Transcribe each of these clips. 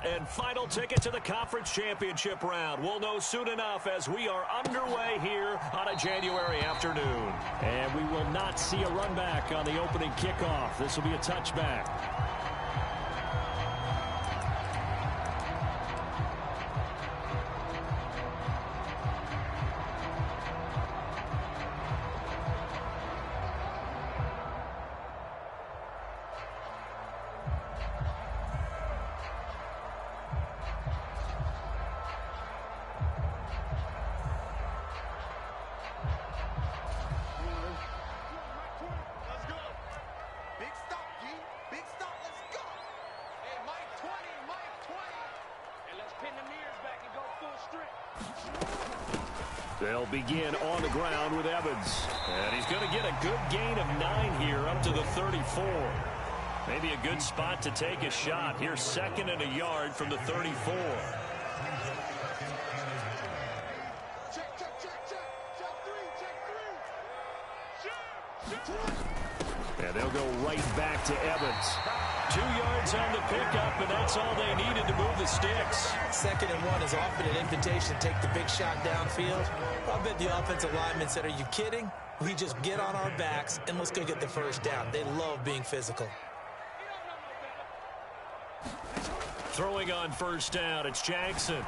and final ticket to the conference championship round. We'll know soon enough as we are underway here on a January afternoon. And we will not see a run back on the opening kickoff. This will be a touchback. They'll begin on the ground with Evans. And he's going to get a good gain of 9 here up to the 34. Maybe a good spot to take a shot. Here's 2nd and a yard from the 34. And they'll go right back to Evans. 2 yards on the pickup, and that's all they needed to move the sticks. 2nd and 1 is often an invitation to take the big shot downfield. I bet the offensive lineman said, are you kidding? We just get on our backs, and let's go get the first down. They love being physical. Throwing on first down, it's Jackson.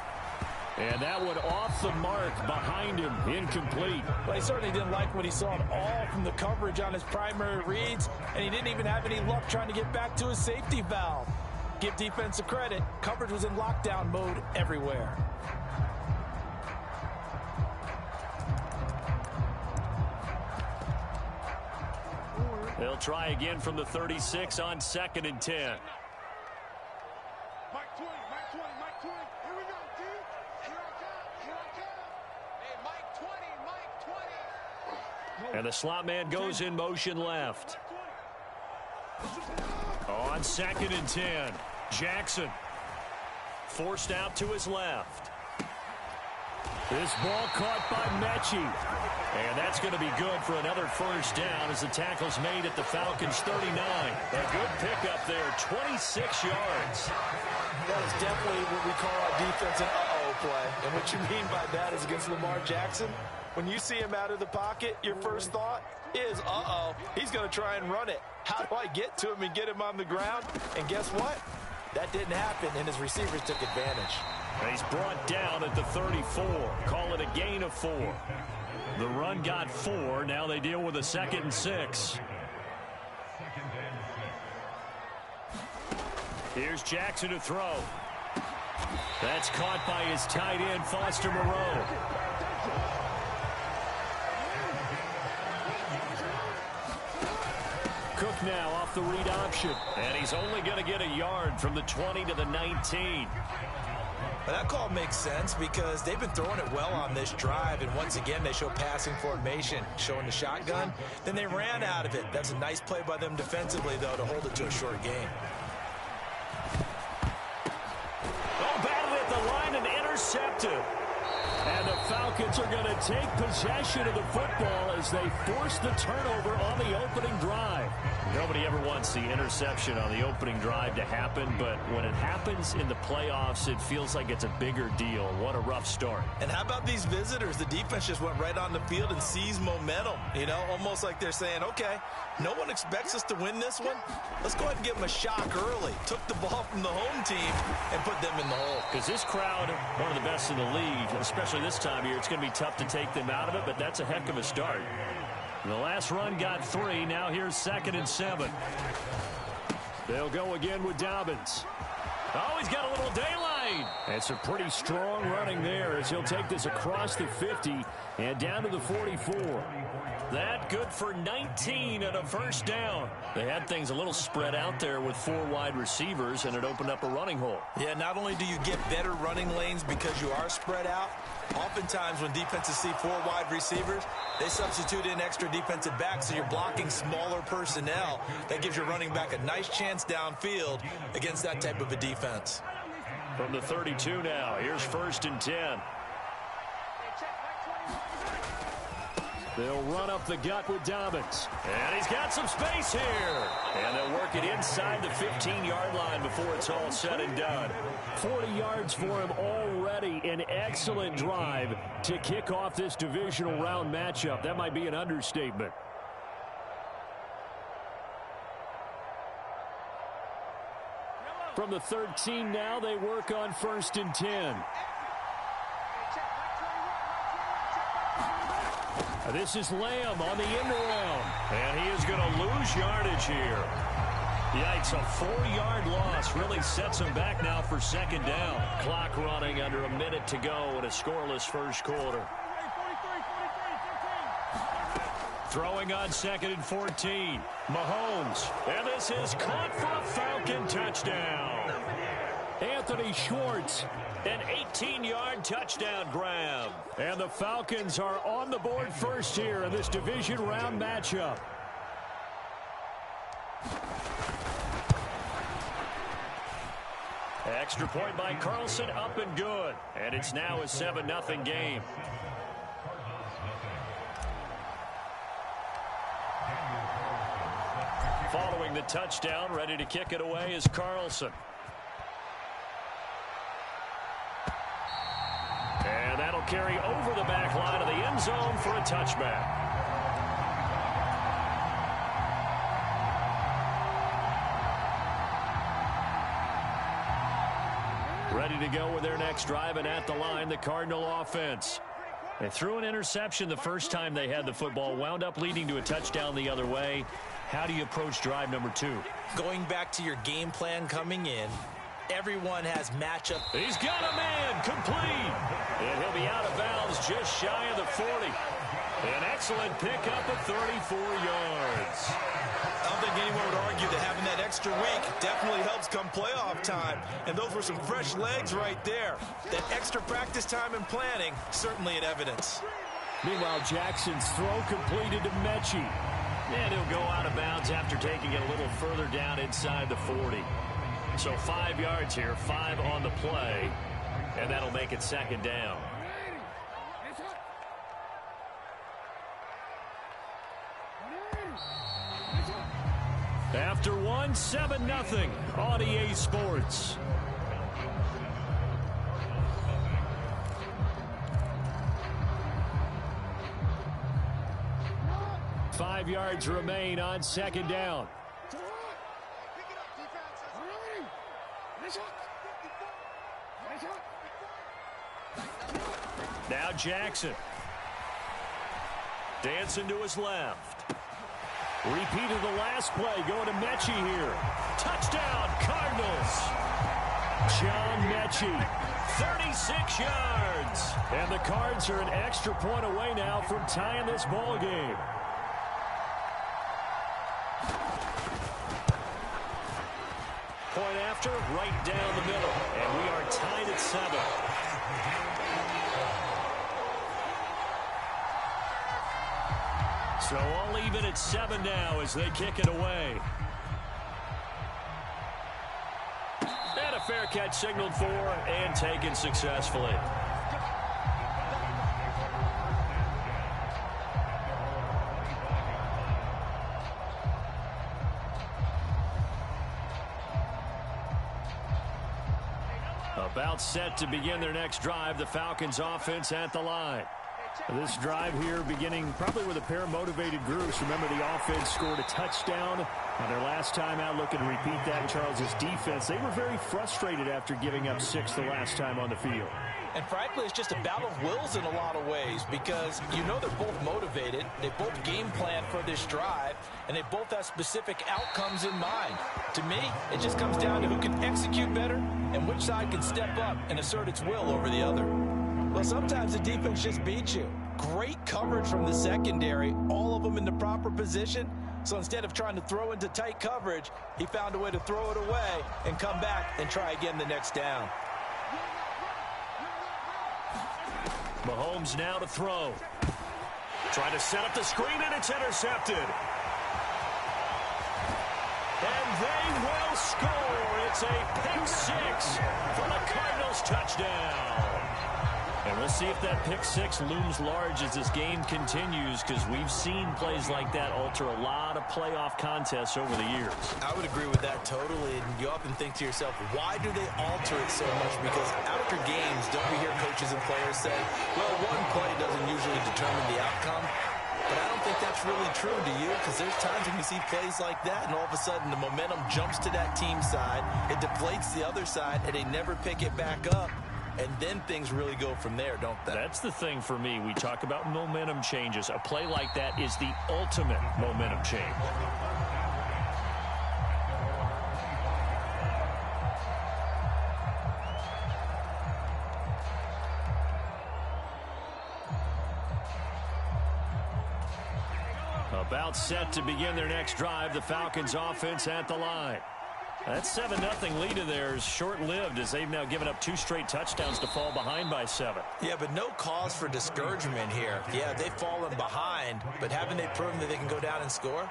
And that one off the mark behind him, incomplete. Well, he certainly didn't like what he saw at all from the coverage on his primary reads, and he didn't even have any luck trying to get back to his safety valve. Give defensive credit. Coverage was in lockdown mode everywhere. They'll try again from the 36 on 2nd and 10. And the slot man goes in motion left. On 2nd and 10, Jackson forced out to his left. This ball caught by Mechie. And that's going to be good for another first down as the tackle's made at the Falcons' 39. A good pickup there, 26 yards. That is definitely what we call our defense an uh-oh play. And what you mean by that is against Lamar Jackson. When you see him out of the pocket, your first thought is, uh-oh, he's going to try and run it. How do I get to him and get him on the ground? And guess what? That didn't happen, and his receivers took advantage. And he's brought down at the 34. Call it a gain of 4. The run got 4. Now they deal with a 2nd and 6. Here's Jackson to throw. That's caught by his tight end, Foster Moreau. Cook now off the read option. And he's only going to get a yard from the 20 to the 19. Well, that call makes sense because they've been throwing it well on this drive, and once again they show passing formation, showing the shotgun. Then they ran out of it. That's a nice play by them defensively, though, to hold it to a short game. Oh, battled at the line and intercepted. And the Falcons are going to take possession of the football as they force the turnover on the opening drive. Nobody ever wants the interception on the opening drive to happen, but when it happens in the playoffs, it feels like it's a bigger deal. What a rough start. And how about these visitors? The defense just went right on the field and seized momentum. You know, almost like they're saying, okay, no one expects us to win this one. Let's go ahead and give them a shock early. Took the ball from the home team and put them in the hole. Because this crowd, one of the best in the league, especially this time of year, it's going to be tough to take them out of it, but that's a heck of a start. The last run got 3. Now here's 2nd and 7. They'll go again with Dobbins. Oh, he's got a little daylight. It's a pretty strong running there as he'll take this across the 50 and down to the 44. That good for 19 and a first down. They had things a little spread out there with 4 wide receivers, and it opened up a running hole. Yeah, not only do you get better running lanes because you are spread out, oftentimes when defenses see 4 wide receivers, they substitute in extra defensive backs, so you're blocking smaller personnel. That gives your running back a nice chance downfield against that type of a defense. From the 32 now, here's 1st and 10. They'll run up the gut with Dobbins. And he's got some space here. And they'll work it inside the 15-yard line before it's all said and done. 40 yards for him already. An excellent drive to kick off this divisional round matchup. That might be an understatement. From the 13 now, they work on 1st and 10. This is Lamb on the end around. And he is going to lose yardage here. Yikes, a 4-yard loss really sets him back now for 2nd down. Clock running under a minute to go in a scoreless first quarter. Throwing on 2nd and 14. Mahomes. And this is caught for a Falcon touchdown. Anthony Schwartz. An 18-yard touchdown grab. And the Falcons are on the board first here in this division round matchup. Extra point by Carlson, up and good. And it's now a 7-0 game. Following the touchdown, ready to kick it away is Carlson. And that'll carry over the back line of the end zone for a touchback. Ready to go with their next drive, and at the line, the Cardinal offense. They threw an interception the first time they had the football, wound up leading to a touchdown the other way. How do you approach drive number 2? Going back to your game plan coming in, everyone has matchup. He's got a man complete. And he'll be out of bounds just shy of the 40. An excellent pickup of 34 yards. I don't think anyone would argue that having that extra week definitely helps come playoff time. And those were some fresh legs right there. That extra practice time and planning, certainly in evidence. Meanwhile, Jackson's throw completed to Mechie. And he'll go out of bounds after taking it a little further down inside the 40. So 5 yards here, 5 on the play. And that'll make it 2nd down. After 1, 7-0 on EA Sports. Five yards remain on 2nd down. Now Jackson. Dancing to his left. Repeat of the last play, going to Mechie here. Touchdown, Cardinals. John Mechie. 36 yards. And the Cards are an extra point away now from tying this ball game. Point after, right down the middle. And we are tied at 7. So all even at 7 now as they kick it away. And a fair catch signaled for and taken successfully. About set to begin their next drive, the Falcons offense at the line. This drive here beginning probably with a pair of motivated groups. Remember, the offense scored a touchdown on their last time out. Looking to repeat that. Charles's defense, they were very frustrated after giving up 6 the last time on the field. And frankly, it's just a battle of wills in a lot of ways because you know they're both motivated. They both game plan for this drive, and they both have specific outcomes in mind. To me, it just comes down to who can execute better and which side can step up and assert its will over the other. Well, sometimes the defense just beats you. Great coverage from the secondary, all of them in the proper position. So instead of trying to throw into tight coverage, he found a way to throw it away and come back and try again the next down. Mahomes now to throw. Trying to set up the screen, and it's intercepted. And they will score. It's a pick 6 for the Cardinals touchdown. And we'll see if that pick six looms large as this game continues, because we've seen plays like that alter a lot of playoff contests over the years. I would agree with that totally. And you often think to yourself, why do they alter it so much? Because after games, don't we hear coaches and players say, well, one play doesn't usually determine the outcome? But I don't think that's really true, do you? Because there's times when you see plays like that, and all of a sudden the momentum jumps to that team side, it deflates the other side, and they never pick it back up. And then things really go from there, don't they? That's the thing for me. We talk about momentum changes. A play like that is the ultimate momentum change. About set to begin their next drive. The Falcons offense at the line. That 7-0 lead of theirs short-lived, as they've now given up 2 straight touchdowns to fall behind by 7. Yeah, but no cause for discouragement here. Yeah, they've fallen behind, but haven't they proven that they can go down and score?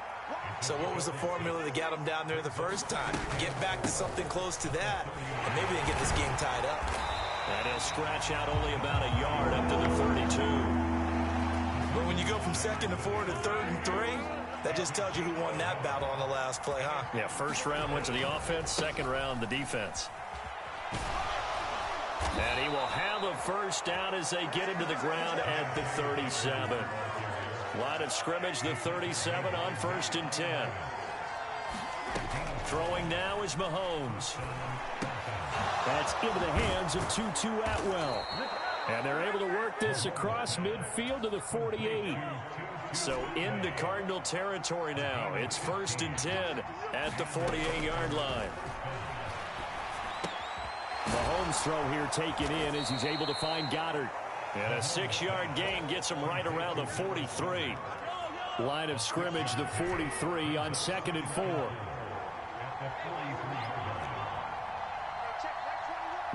So what was the formula that got them down there the first time? Get back to something close to that, and maybe they get this game tied up. And he'll scratch out only about a yard up to the 32. But when you go from 2nd to 4 to 3rd and 3, that just tells you who won that battle on the last play, huh? Yeah, first round went to the offense, second round the defense. And he will have a first down as they get him to the ground at the 37. Line of scrimmage, the 37 on 1st and 10. Throwing now is Mahomes. That's into the hands of Tutu Atwell. And they're able to work this across midfield to the 48. So into Cardinal territory now. It's 1st and 10 at the 48-yard line. Mahomes' throw here taken in as he's able to find Goddard. And a 6-yard gain gets him right around the 43. Line of scrimmage, the 43 on 2nd and 4.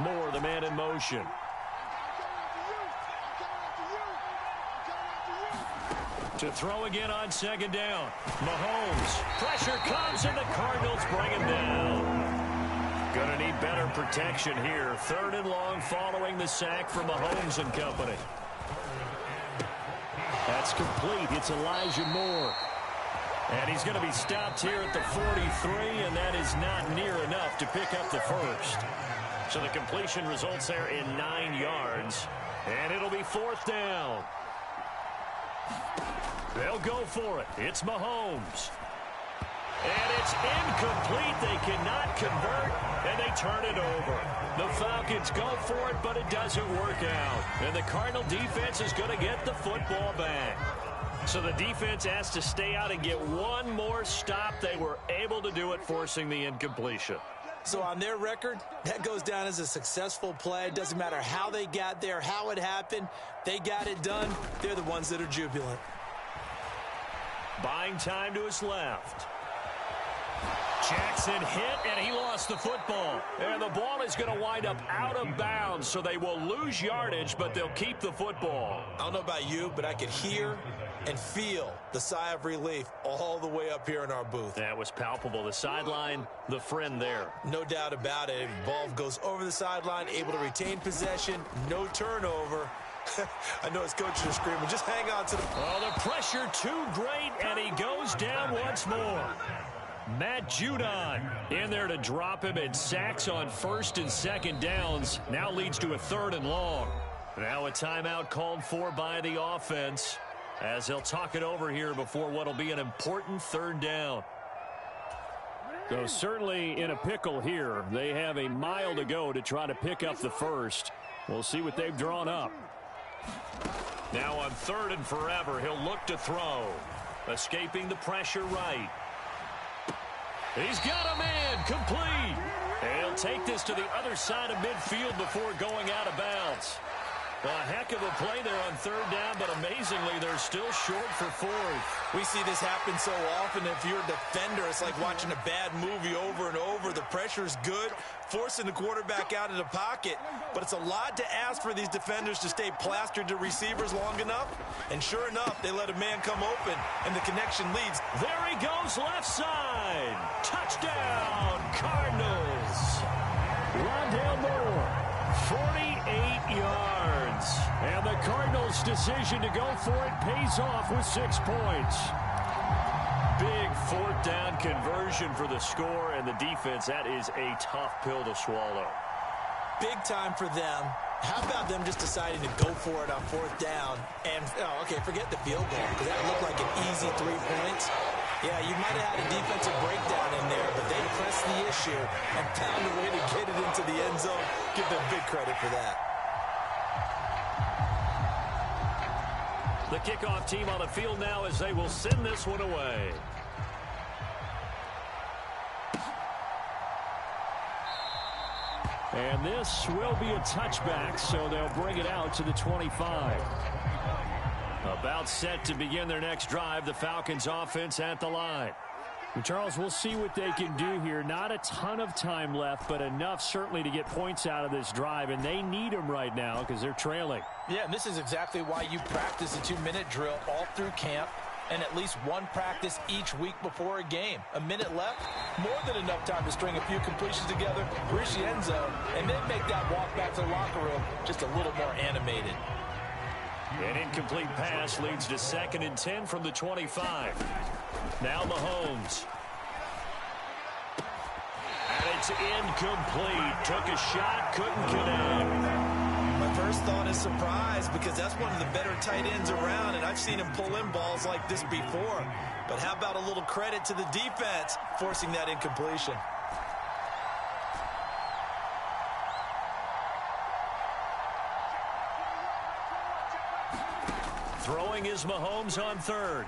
Moore, the man in motion. To throw again on 2nd down. Mahomes. Pressure comes, and the Cardinals bring him down. Gonna need better protection here. 3rd and long following the sack from Mahomes and company. That's complete. It's Elijah Moore. And he's going to be stopped here at the 43, and that is not near enough to pick up the first. So the completion results there in 9 yards, and it'll be 4th down. They'll go for it. It's Mahomes. And it's incomplete. They cannot convert, and they turn it over. The Falcons go for it, but it doesn't work out. And the Cardinal defense is going to get the football back. So the defense has to stay out and get one more stop. They were able to do it, forcing the incompletion. So on their record, that goes down as a successful play. It doesn't matter how they got there, how it happened. They got it done. They're the ones that are jubilant. Buying time to his left. Jackson hit, and he lost the football. And the ball is going to wind up out of bounds, so they will lose yardage, but they'll keep the football. I don't know about you, but I could hear and feel the sigh of relief all the way up here in our booth. That was palpable. The sideline, the friend there. No doubt about it. Ball goes over the sideline, able to retain possession, no turnover. I know his coaches are screaming, just hang on to the... Oh, the pressure too great, and he goes down once more. Matt Judon in there to drop him, and sacks on 1st and 2nd downs. Now leads to a 3rd and long. Now a timeout called for by the offense, as they'll talk it over here before what will be an important 3rd down. So certainly in a pickle here. They have a mile to go to try to pick up the first. We'll see what they've drawn up. Now on 3rd and forever, he'll look to throw. Escaping the pressure right. He's got a man, complete. And he'll take this to the other side of midfield before going out of bounds. A heck of a play there on 3rd down, but amazingly, they're still short for 4th. We see this happen so often. If you're a defender, it's like watching a bad movie over and over. The pressure's good, forcing the quarterback out of the pocket. But it's a lot to ask for these defenders to stay plastered to receivers long enough. And sure enough, they let a man come open, and the connection leads. There he goes, left side. Touchdown, Cardinals. Rondale Moore. 48 yards. This decision to go for it pays off with 6 points. Big fourth down conversion for the score, and the defense, that is a tough pill to swallow. Big time for them. How about them just deciding to go for it on fourth down? And, okay, forget the field goal, because that looked like an easy 3 points. Yeah, you might have had a defensive breakdown in there, but they pressed the issue and found a way to get it into the end zone. Give them big credit for that. The kickoff team on the field now as they will send this one away. And this will be a touchback, so they'll bring it out to the 25. About set to begin their next drive, the Falcons offense at the line. And Charles, we'll see what they can do here. Not a ton of time left, but enough certainly to get points out of this drive, and they need them right now because they're trailing. Yeah, and this is exactly why you practice a 2-minute drill all through camp and at least one practice each week before a game. A minute left, more than enough time to string a few completions together, reach the end zone, and then make that walk back to the locker room just a little more animated. An incomplete pass leads to 2nd and 10 from the 25. Now Mahomes. And it's incomplete. Took a shot, couldn't connect. My first thought is surprise because that's one of the better tight ends around, and I've seen him pull in balls like this before. But how about a little credit to the defense forcing that incompletion? Throwing is Mahomes on 3rd.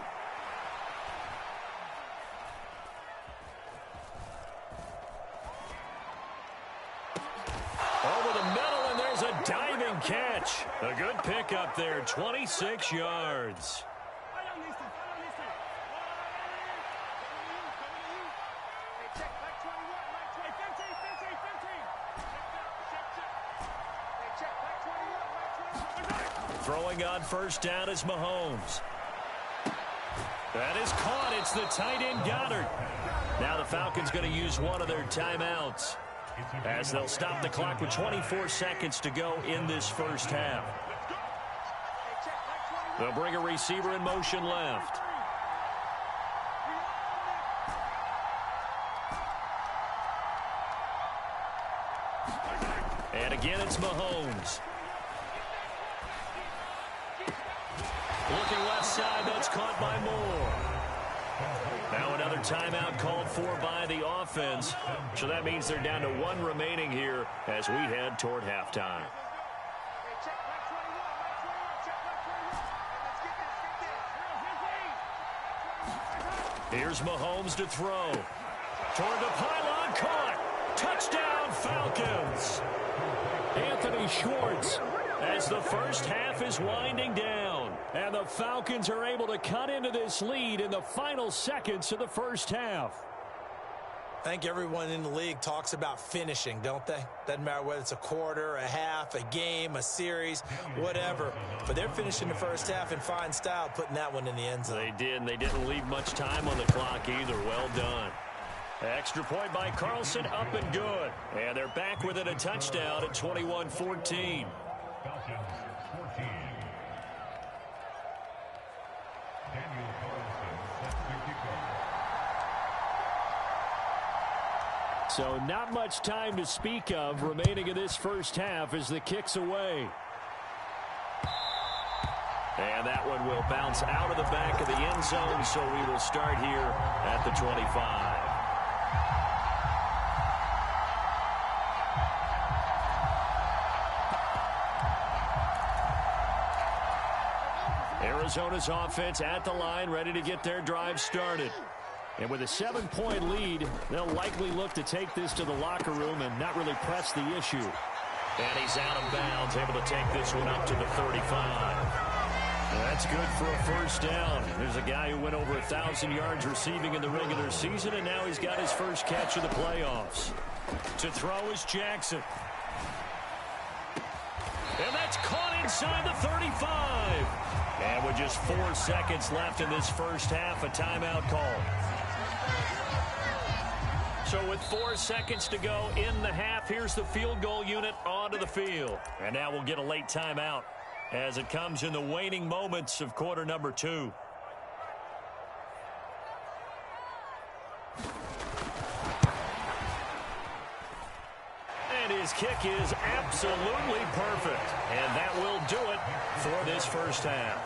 Over the middle, and there's a diving catch. A good pick up there, 26 yards. Throwing on first down is Mahomes. That is caught. It's the tight end Goddard. Now the Falcons going to use one of their timeouts as they'll stop the clock with 24 seconds to go in this first half. They'll bring a receiver in motion left. And again, it's Mahomes. Looking left side, that's caught by Moore. Now another timeout called for by the offense. So that means they're down to 1 remaining here as we head toward halftime. Here's Mahomes to throw. Toward the pylon, caught. Touchdown, Falcons. Anthony Schwartz. As the first half is winding down. And the Falcons are able to cut into this lead in the final seconds of the first half. I think everyone in the league talks about finishing, don't they? Doesn't matter whether it's a quarter, a half, a game, a series, whatever. But they're finishing the first half in fine style, putting that one in the end zone. They did, and they didn't leave much time on the clock either. Well done. Extra point by Carlson, up and good. And they're back within a touchdown at 21-14. So not much time to speak of remaining in this first half as the kick's away. And that one will bounce out of the back of the end zone, so we will start here at the 25. Arizona's offense at the line, ready to get their drive started. And with a 7-point lead, they'll likely look to take this to the locker room and not really press the issue. And he's out of bounds, able to take this one up to the 35. That's good for a first down. There's a guy who went over 1,000 yards receiving in the regular season, and now he's got his first catch of the playoffs. To throw is Jackson. And that's caught inside the 35. And with just 4 seconds left in this first half, a timeout call. So with 4 seconds to go in the half, here's the field goal unit onto the field. And now we'll get a late timeout. as it comes in the waning moments of quarter number 2. And his kick is absolutely perfect. And that will do it for this first half.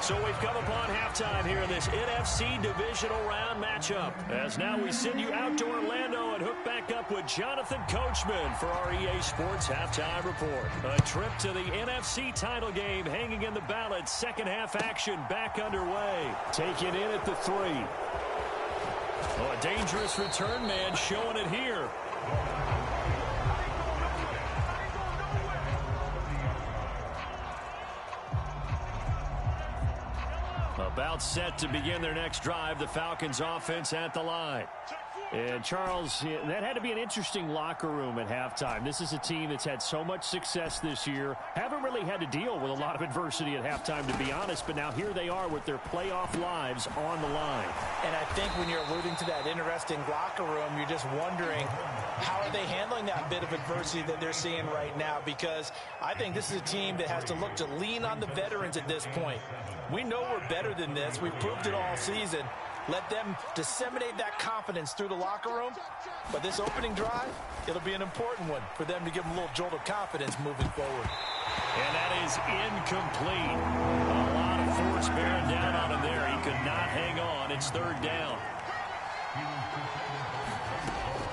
So we've come upon halftime here in this NFC Divisional Round matchup. As now we send you out to Orlando and hook back up with Jonathan Coachman for our EA Sports Halftime Report. A trip to the NFC title game hanging in the balance. Second half action back underway. Taking in at the 3. Oh, a dangerous return man showing it here. About set to begin their next drive. The Falcons offense at the line. And Charles, that had to be an interesting locker room at halftime. This is a team that's had so much success this year. Haven't really had to deal with a lot of adversity at halftime, to be honest. But now here they are with their playoff lives on the line. And I think when you're alluding to that interesting locker room, you're just wondering, how are they handling that bit of adversity that they're seeing right now? Because I think this is a team that has to look to lean on the veterans at this point. We know we're better than this. We've proved it all season. Let them disseminate that confidence through the locker room. But this opening drive, it'll be an important one for them to give them a little jolt of confidence moving forward. And that is incomplete. A lot of force bearing down on him there. He could not hang on. It's third down.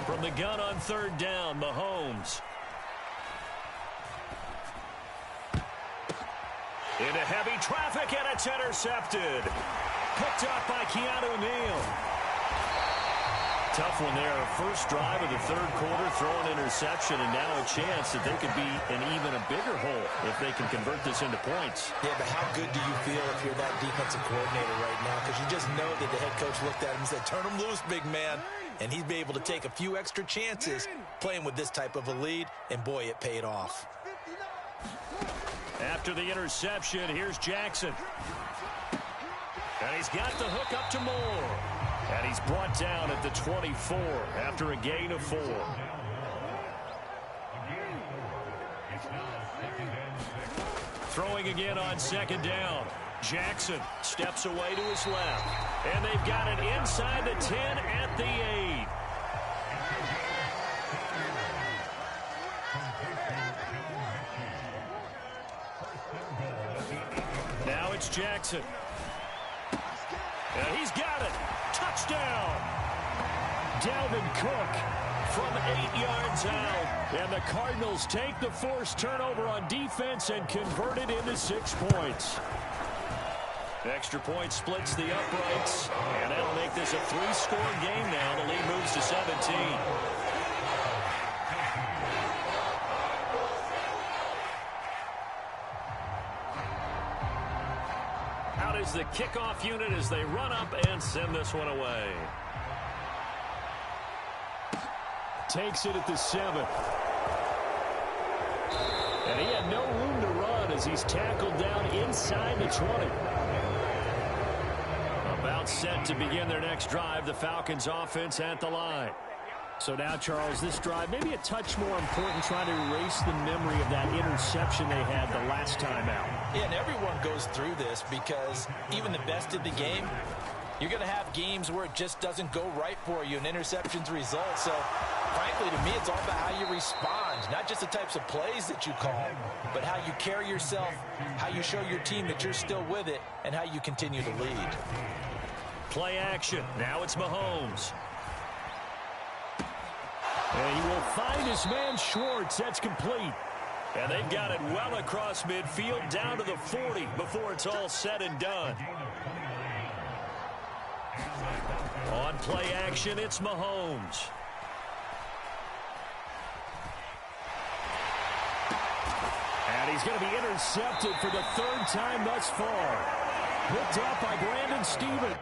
From the gun on third down, Mahomes. Into heavy traffic, and it's intercepted. Picked up by Keanu Neal. Tough one there. First drive of the third quarter, throw an interception, and now a chance that they could be in even a bigger hole if they can convert this into points. Yeah, but how good do you feel if you're that defensive coordinator right now? Because you just know that the head coach looked at him and said, turn him loose, big man. And he'd be able to take a few extra chances playing with this type of a lead, and boy, it paid off. After the interception, here's Jackson. And he's got the hook up to Moore. And he's brought down at the 24 after a gain of 4. Throwing again on second down. Jackson steps away to his left. And they've got it inside the 10 at the 8. Now it's Jackson. And he's got it. Touchdown. Dalvin Cook from 8 yards out. And the Cardinals take the forced turnover on defense and convert it into 6 points. Extra point splits the uprights. And that'll make this a 3-score game now. The lead moves to 17. Is the kickoff unit as they run up and send this one away. Takes it at the 7. And he had no room to run as he's tackled down inside the 20. About set to begin their next drive. The Falcons offense at the line. So now, Charles, this drive maybe a touch more important, trying to erase the memory of that interception they had the last time out. Yeah, and everyone goes through this because even the best of the game, you're going to have games where it just doesn't go right for you and interceptions result. So, frankly, to me, it's all about how you respond, not just the types of plays that you call, but how you carry yourself, how you show your team that you're still with it, and how you continue to lead. Play action. Now it's Mahomes. And he will find his man Schwartz. That's complete. And they've got it well across midfield down to the 40 before it's all said and done. On play action, it's Mahomes. And he's going to be intercepted for the 3rd time thus far. Picked up by Brandon Stevens.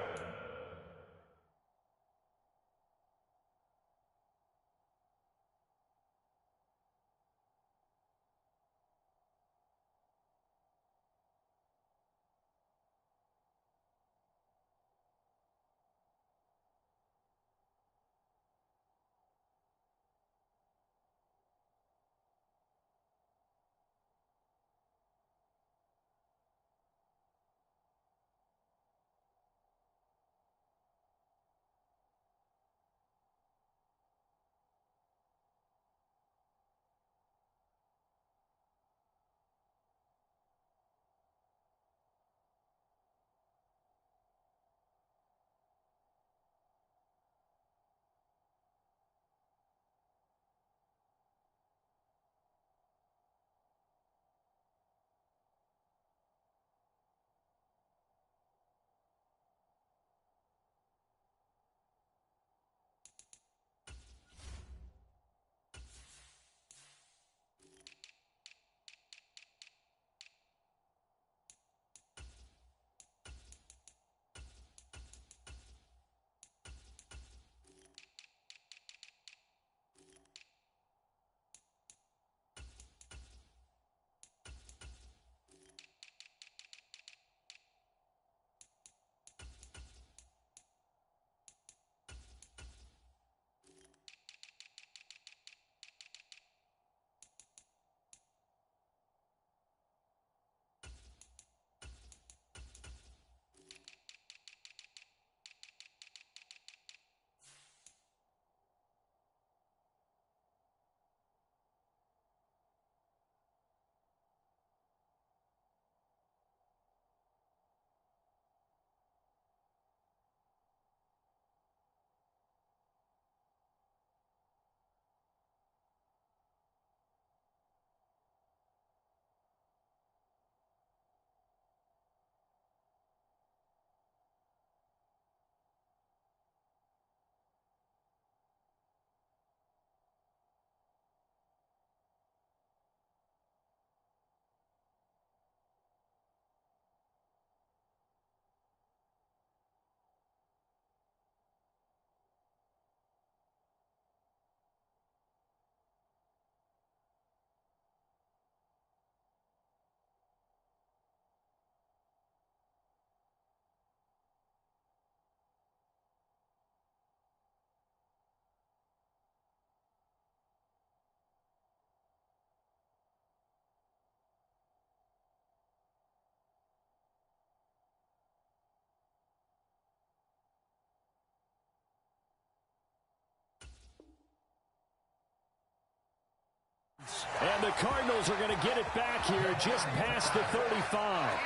And the Cardinals are going to get it back here just past the 35.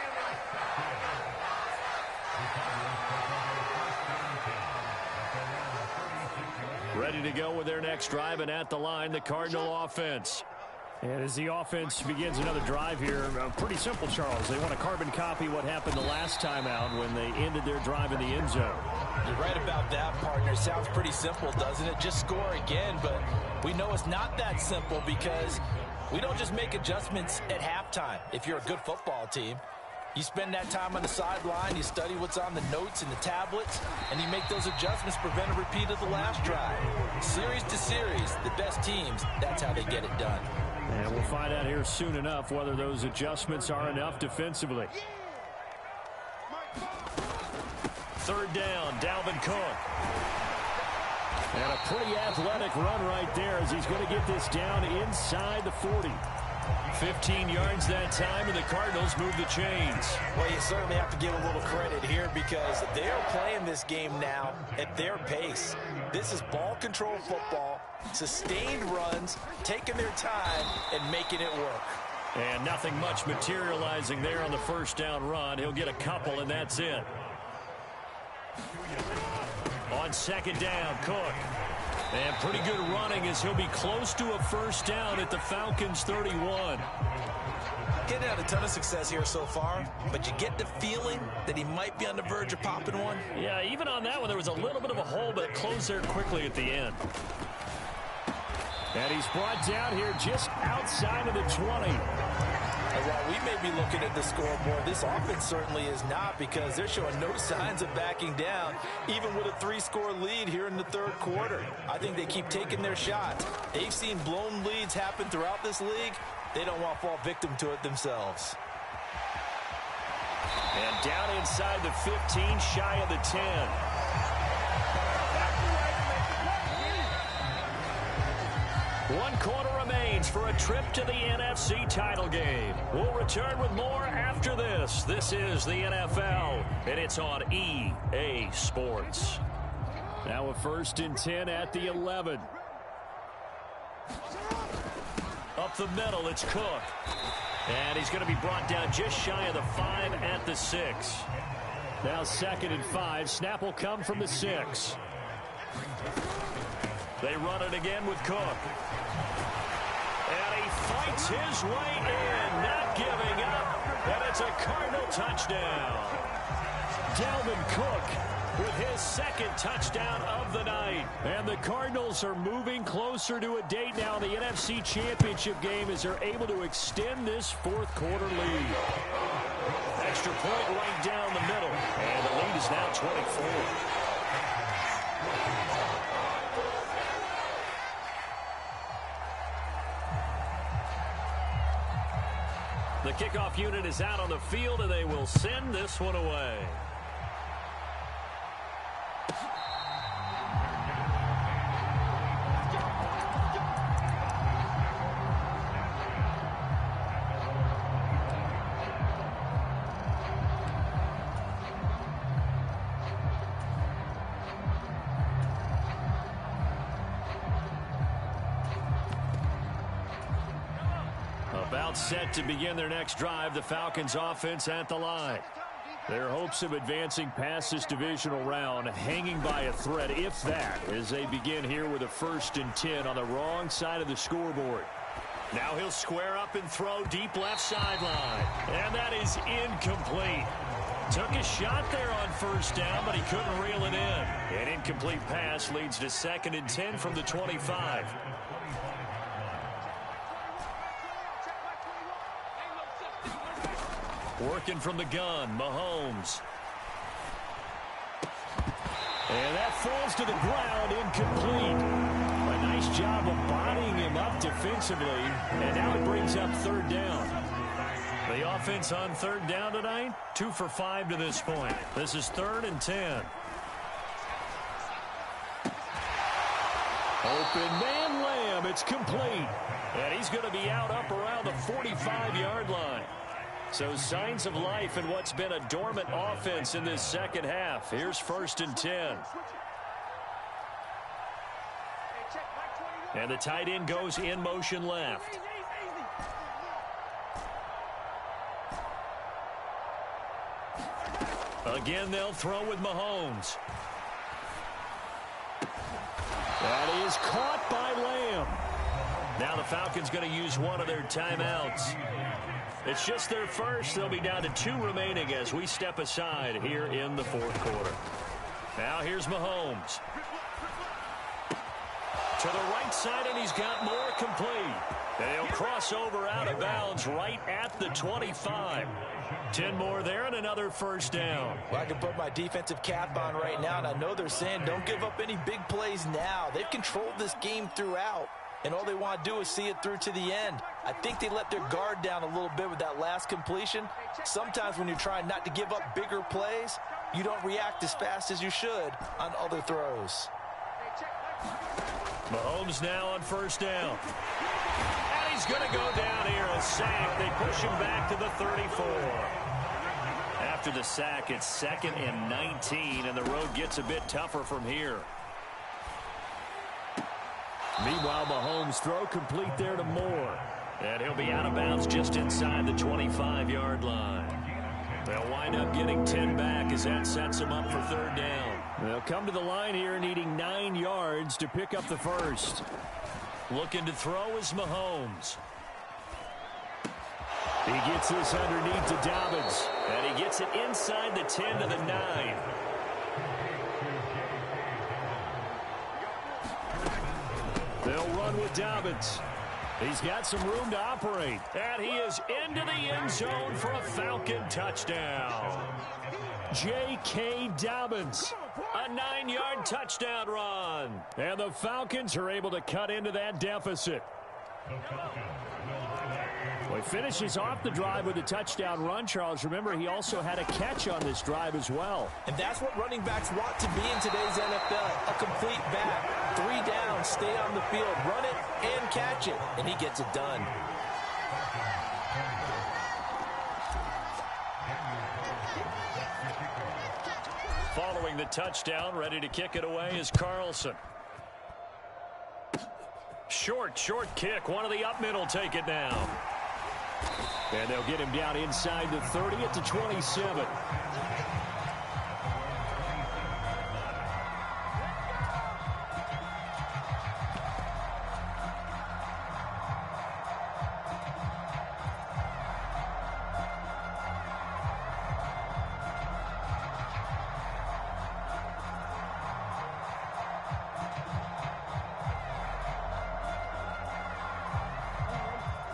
Ready to go with their next drive, and at the line, the Cardinal offense. And as the offense begins another drive here, pretty simple, Charles. They want to carbon copy what happened the last time out when they ended their drive in the end zone. You're right about that, partner. Sounds pretty simple, doesn't it? Just score again, but we know it's not that simple because we don't just make adjustments at halftime if you're a good football team. You spend that time on the sideline, you study what's on the notes and the tablets, and you make those adjustments to prevent a repeat of the last drive. Series to series, the best teams, that's how they get it done. And we'll find out here soon enough whether those adjustments are enough defensively. Third down, Dalvin Cook. And a pretty athletic run right there as he's going to get this down inside the 40. 15 yards that time, and the Cardinals move the chains. Well, you certainly have to give a little credit here because they are playing this game now at their pace. This is ball control football, sustained runs, taking their time, and making it work. And nothing much materializing there on the first down run. He'll get a couple, and that's it. On second down, Cook. And pretty good running as he'll be close to a first down at the Falcons' 31. Getting out a ton of success here so far, but you get the feeling that he might be on the verge of popping one. Yeah, even on that one, there was a little bit of a hole, but it closed there quickly at the end. And he's brought down here just outside of the 20. And while we may be looking at the scoreboard, this offense certainly is not because they're showing no signs of backing down, even with a 3-score lead here in the third quarter. I think they keep taking their shots. They've seen blown leads happen throughout this league. They don't want to fall victim to it themselves. And down inside the 15, shy of the 10. One quarter remains for a trip to the NFC title game. We'll return with more after this. This is the NFL, and it's on EA Sports. Now a 1st and 10 at the 11. Up the middle, it's Cook. And he's going to be brought down just shy of the 5 at the 6. Now 2nd and 5. Snap will come from the 6. They run it again with Cook. And he fights his way in, not giving up. And it's a Cardinal touchdown. Dalvin Cook with his 2nd touchdown of the night. And the Cardinals are moving closer to a date now in the NFC Championship game as they're able to extend this 4th quarter lead. Extra point right down the middle. And the lead is now 24. The kickoff unit is out on the field, and they will send this one away. About set to begin their next drive, the Falcons offense at the line. Their hopes of advancing past this divisional round hanging by a thread, if that, as they begin here with a 1st and 10 on the wrong side of the scoreboard. Now he'll square up and throw deep left sideline. And that is incomplete. Took a shot there on 1st down, but he couldn't reel it in. An incomplete pass leads to 2nd and 10 from the 25. Working from the gun, Mahomes. And that falls to the ground, incomplete. A nice job of bodying him up defensively, and now it brings up 3rd down. The offense on 3rd down tonight, 2 for 5 to this point. This is 3rd and 10. Open man Lamb, it's complete. And he's going to be out up around the 45-yard line. So signs of life in what's been a dormant offense in this second half. Here's 1st and 10. And the tight end goes in motion left. Again, they'll throw with Mahomes. That is caught by Lamb. Now the Falcons going to use one of their timeouts. It's just their first. They'll be down to 2 remaining as we step aside here in the fourth quarter. Now here's Mahomes. To the right side, and he's got more complete. And he'll cross over out of bounds right at the 25. 10 more there and another first down. Well, I can put my defensive cap on right now, and I know they're saying don't give up any big plays now. They've controlled this game throughout, and all they want to do is see it through to the end. I think they let their guard down a little bit with that last completion. Sometimes when you're trying not to give up bigger plays, you don't react as fast as you should on other throws. Mahomes now on first down. And he's going to go down here, a sack. They push him back to the 34. After the sack, it's 2nd and 19, and the road gets a bit tougher from here. Meanwhile, Mahomes throw complete there to Moore. And he'll be out of bounds just inside the 25-yard line. They'll wind up getting 10 back as that sets them up for 3rd down. They'll come to the line here needing 9 yards to pick up the first. Looking to throw is Mahomes. He gets this underneath to Dobbins. And he gets it inside the 10 to the 9. They'll run with Dobbins. He's got some room to operate. And he is into the end zone for a Falcon touchdown. J.K. Dobbins. A 9-yard touchdown run. And the Falcons are able to cut into that deficit. Well, he finishes off the drive with a touchdown run, Charles. Remember, he also had a catch on this drive as well. And that's what running backs want to be in today's NFL. A complete back. 3 down, stay on the field, run it and catch it. And he gets it done. Following the touchdown, ready to kick it away is Carlson. Short kick. One of the up men will take it down. And they'll get him down inside the 30 at the 27.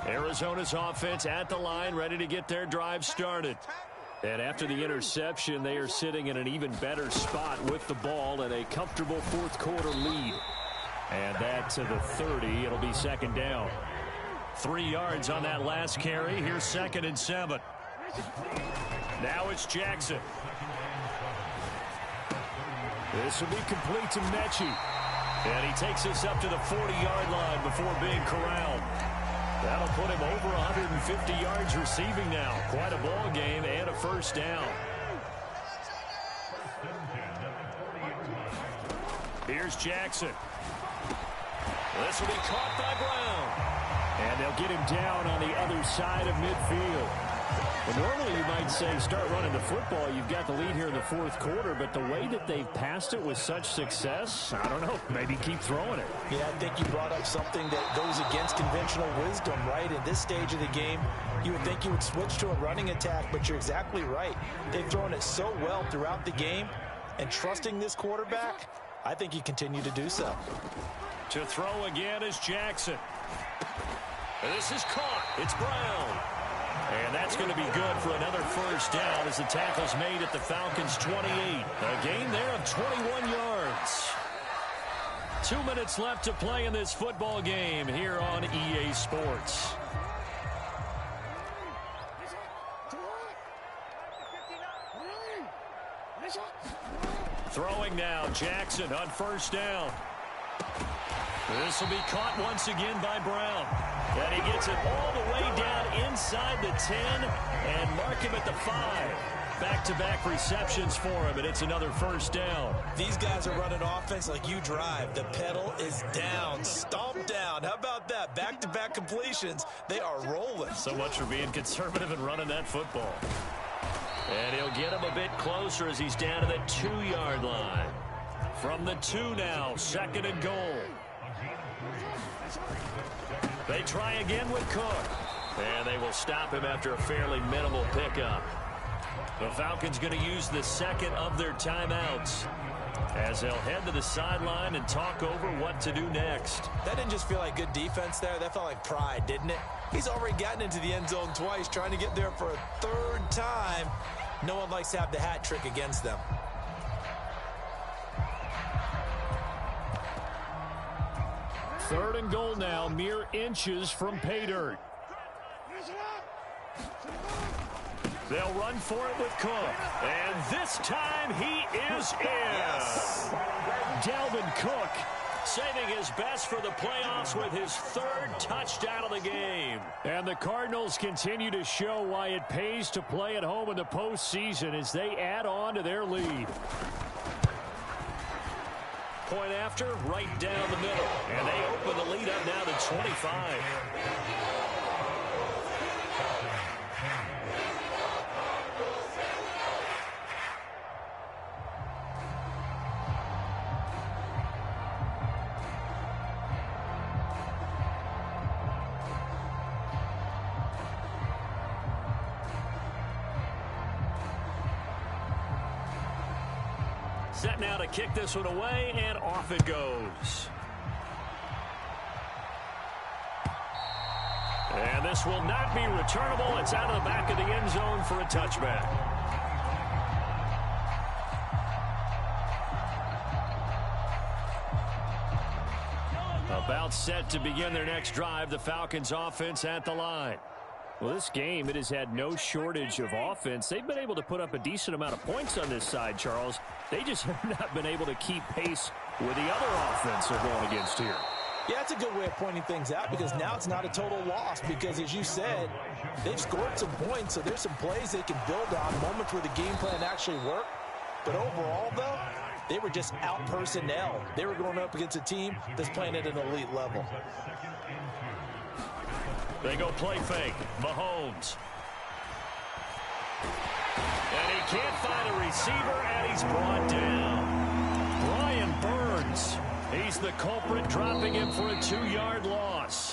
Arizona's offense at the line, ready to get their drive started. And after the interception, they are sitting in an even better spot with the ball and a comfortable fourth quarter lead. And that to the 30. It'll be 2nd down. 3 yards on that last carry. Here's 2nd and 7. Now it's Jackson. This will be complete to Mechie. And he takes us up to the 40-yard line before being corralled. That'll put him over 150 yards receiving now. Quite a ball game and a first down. Here's Jackson. This will be caught by Brown. And they'll get him down on the other side of midfield. Well, normally you might say start running the football. You've got the lead here in the fourth quarter, but the way that they've passed it with such success, I don't know, maybe keep throwing it. Yeah, I think you brought up something that goes against conventional wisdom, right? In this stage of the game, you would think you would switch to a running attack, but you're exactly right. They've thrown it so well throughout the game, and trusting this quarterback, I think you continue to do so. To throw again is Jackson. This is caught. It's Brown. And that's going to be good for another first down as the tackle's made at the Falcons' 28. A gain there of 21 yards. 2 minutes left to play in this football game here on EA Sports. Throwing now, Jackson on first down. This will be caught once again by Brown. And he gets it all the way down inside the 10 and mark him at the 5. Back-to-back receptions for him, and it's another first down. These guys are running offense like you drive. The pedal is down, stomped down. How about that? Back-to-back completions. They are rolling. So much for being conservative and running that football. And he'll get him a bit closer as he's down to the 2-yard line. From the 2 now, 2nd and goal. They try again with Cook. And they will stop him after a fairly minimal pickup. The Falcons going to use the 2nd of their timeouts as they'll head to the sideline and talk over what to do next. That didn't just feel like good defense there. That felt like pride, didn't it? He's already gotten into the end zone twice, trying to get there for a 3rd time. No one likes to have the hat trick against them. Third and goal now, mere inches from pay dirt. They'll run for it with Cook. And this time he is in. Yes. Dalvin Cook saving his best for the playoffs with his 3rd touchdown of the game. And the Cardinals continue to show why it pays to play at home in the postseason as they add on to their lead. Point after, right down the middle. And they open the lead up now to 25. Set now to kick this one away, and off it goes. And this will not be returnable. It's out of the back of the end zone for a touchback. About set to begin their next drive, the Falcons offense at the line. Well, this game, it has had no shortage of offense. They've been able to put up a decent amount of points on this side, Charles. They just have not been able to keep pace with the other offense they're going against here. Yeah, it's a good way of pointing things out because now it's not a total loss because, as you said, they've scored some points, so there's some plays they can build on, moments where the game plan actually worked. But overall, though, they were just out-personnel. They were going up against a team that's playing at an elite level. They go play fake. Mahomes. And he can't find a receiver, and he's brought down. Brian Burns. He's the culprit, dropping him for a 2-yard loss.